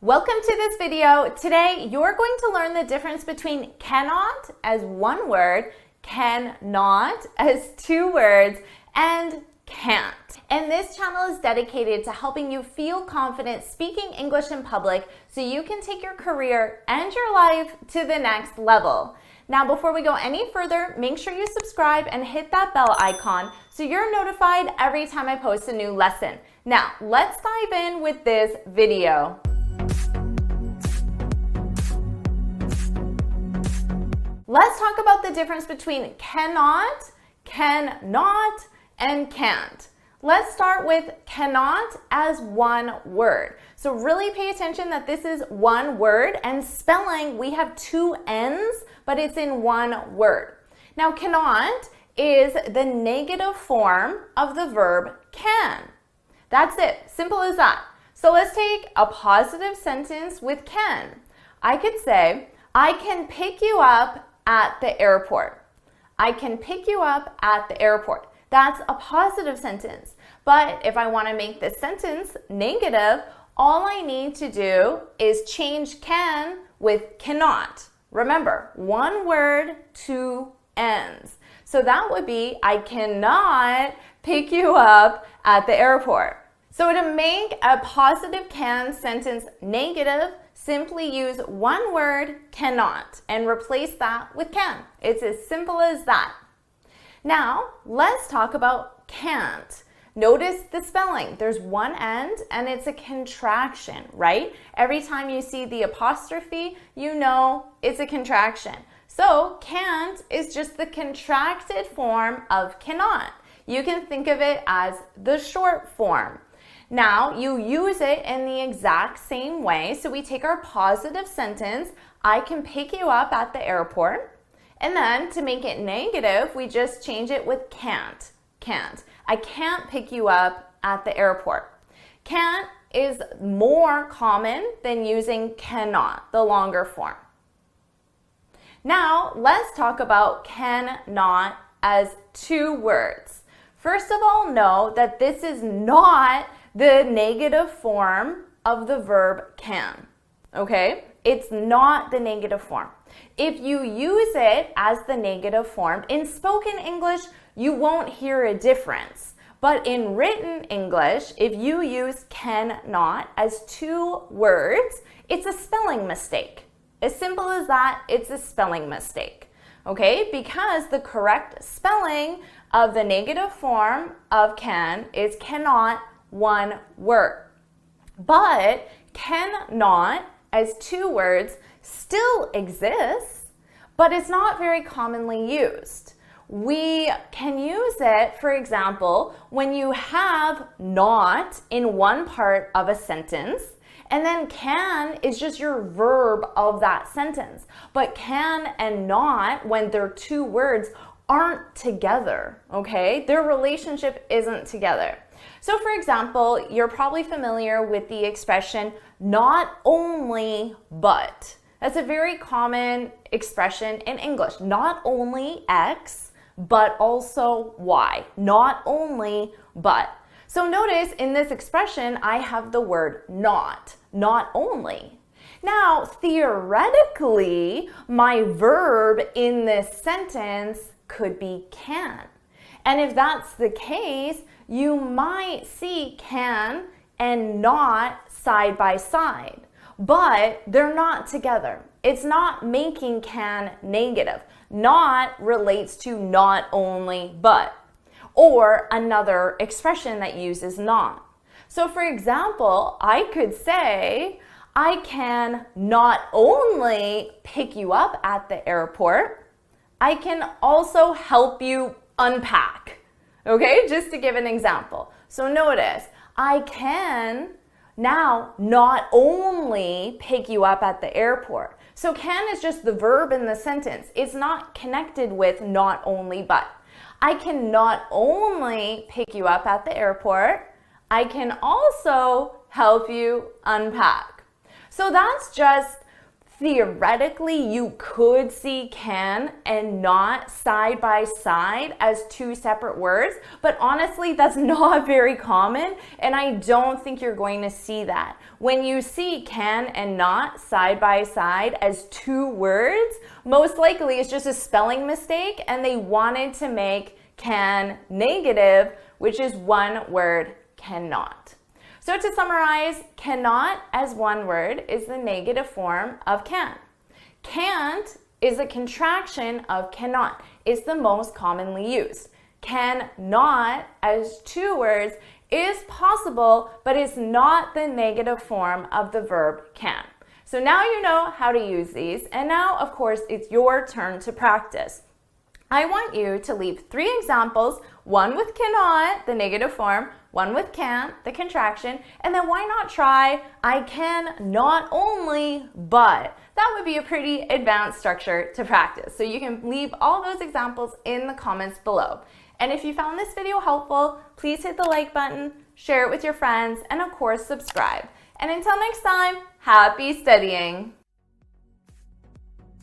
Welcome to this video. Today, you're going to learn the difference between cannot as one word, cannot as two words, and can't. And this channel is dedicated to helping you feel confident speaking English in public so you can take your career and your life to the next level. Now, before we go any further, make sure you subscribe and hit that bell icon so you're notified every time I post a new lesson. Now, let's dive in with this video. Let's talk about the difference between cannot, and can't. Let's start with cannot as one word. So really pay attention that this is one word, and spelling, we have two N's, but it's in one word. Now, cannot is the negative form of the verb can. That's it, simple as that. So let's take a positive sentence with can. I could say, I can pick you up at the airport. I can pick you up at the airport. That's a positive sentence. But if I want to make this sentence negative, all I need to do is change can with cannot. Remember, one word, two N's. So that would be, I cannot pick you up at the airport. So to make a positive can sentence negative, simply use one word, cannot, and replace that with can. It's as simple as that. Now, let's talk about can't. Notice the spelling. There's one end and it's a contraction, right? Every time you see the apostrophe, you know it's a contraction. So can't is just the contracted form of cannot. You can think of it as the short form. Now, you use it in the exact same way. So we take our positive sentence, I can pick you up at the airport. And then to make it negative, we just change it with can't. Can't. I can't pick you up at the airport. Can't is more common than using cannot, the longer form. Now, let's talk about cannot as two words. First of all, know that this is not the negative form of the verb can, okay? It's not the negative form. If you use it as the negative form, in spoken English, you won't hear a difference. But in written English, if you use cannot as two words, it's a spelling mistake. As simple as that, it's a spelling mistake, okay? Because the correct spelling of the negative form of can is cannot, one word. But cannot as two words still exists, but it's not very commonly used. We can use it, for example, when you have not in one part of a sentence, and then can is just your verb of that sentence. But can and not, when they're two words, aren't together, okay? Their relationship isn't together. So for example, you're probably familiar with the expression, not only but. That's a very common expression in English. Not only X, but also Y. Not only but. So notice in this expression, I have the word not only. Now, theoretically, my verb in this sentence could be can. And if that's the case, you might see can and not side by side, but they're not together. It's not making can negative. Not relates to not only but, or another expression that uses not. So for example, I could say, I can not only pick you up at the airport, I can also help you unpack. Okay, just to give an example. So notice, I can now not only pick you up at the airport. So can is just the verb in the sentence. It's not connected with not only but. I can not only pick you up at the airport, I can also help you unpack. So that's just theoretically, you could see can and not side by side as two separate words, but honestly, that's not very common, and I don't think you're going to see that. When you see can and not side by side as two words, most likely it's just a spelling mistake, and they wanted to make can negative, which is one word, cannot. So to summarize, cannot as one word is the negative form of can. Can't is a contraction of cannot. It's the most commonly used. Cannot as two words is possible, but it's not the negative form of the verb can. So now you know how to use these, and now, of course, it's your turn to practice. I want you to leave 3 examples, one with cannot, the negative form, one with can't, the contraction, and then why not try I can not only, but. That would be a pretty advanced structure to practice. So you can leave all those examples in the comments below. And if you found this video helpful, please hit the like button, share it with your friends, and of course, subscribe. And until next time, happy studying!